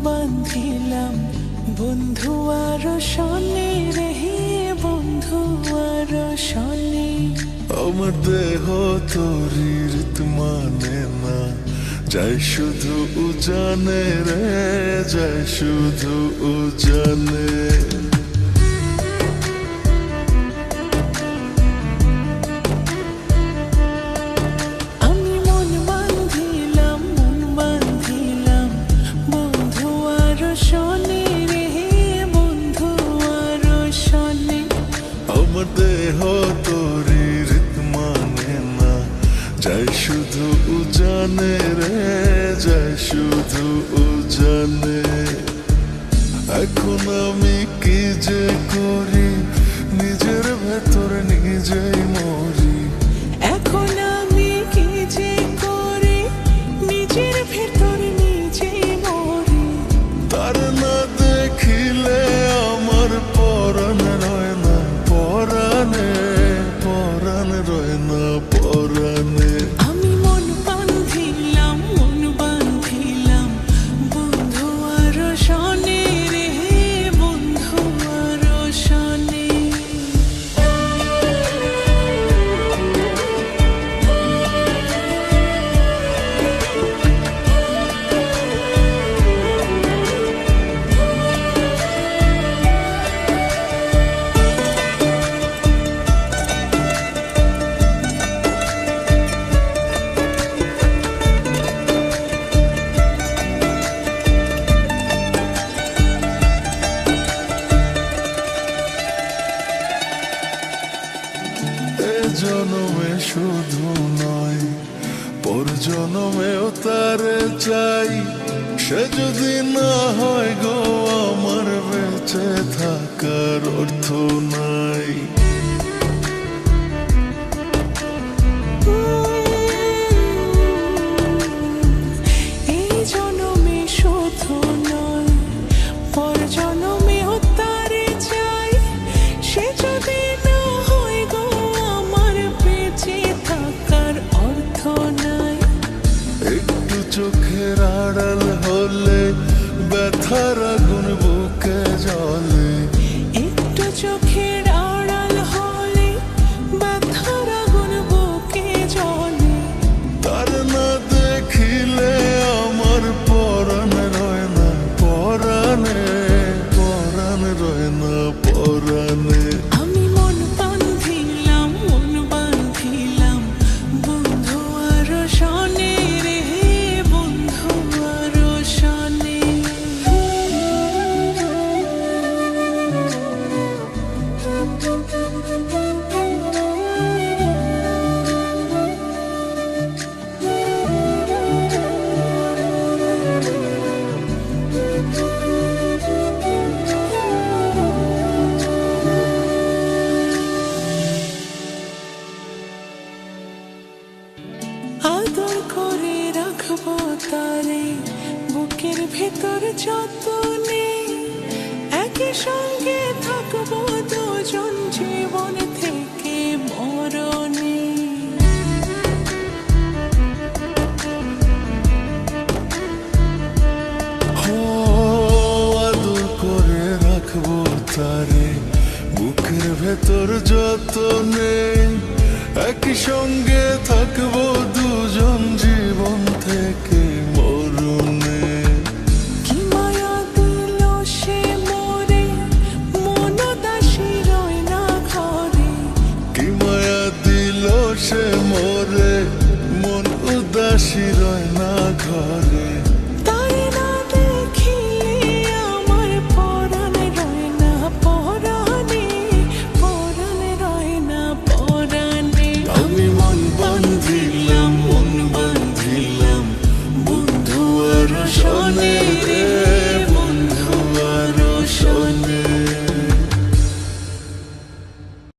বান্ধিলাম বন্ধু আর শনে রে, বন্ধু আর শনে। আমার দেহ তরির মানে না, যাই শুধু উজানে রে, যাই শুধু উজানে। আমি মন বান্ধিলাম বন্ধু আর শনে রে, বন্ধু আর শনে। আমার দেহ তরির মানে না, যাই শুধু উজানে রে, যাই শুধু উজানে। এখন আমি কি যে করি, নিজের ভেতর নিজেই মরি। এখন আমি কি যে করি, নিজের ভেতর নিজেই মরি। তার না দেখিলে আমার পরাণ রয় না পরাণে, পরাণ রয় না পরাণে। আমি মন বান্ধিলাম বন্ধু আর শনে রে, বন্ধু আর শনে। এ জনমে শুধু নয়, পর জনমেও তারে চাই। সে যদি না হয় গো আমার, বেঁচে থাকার অর্থ নাই। এই জনমে শুধু নয়, পর জনমেও তারে চাই। সে যদি না হয় গো আমার, বেঁচে থাকার অর্থ নাই। একটু চোখের আড়াল হলে ব্যথার আগুন বুকে জ্বলে। একটু চোখের আড়াল হলে ব্যথার আগুন বুকে জ্বলে। তার না দেখিলে আমার পরাণ রয় না পরাণে, পরাণ রয় না পরাণে। আমি মন বান্ধিলাম বন্ধু আর শনে রে, বন্ধু আর শনে। আদর করে রাখবো তারে বুকের ভেতর যতনে, একই সঙ্গে থাকবো দুজন জীবন থেকে মরণে। আদর করে রাখবো তারে বুকের ভেতর যতনে, একই সঙ্গে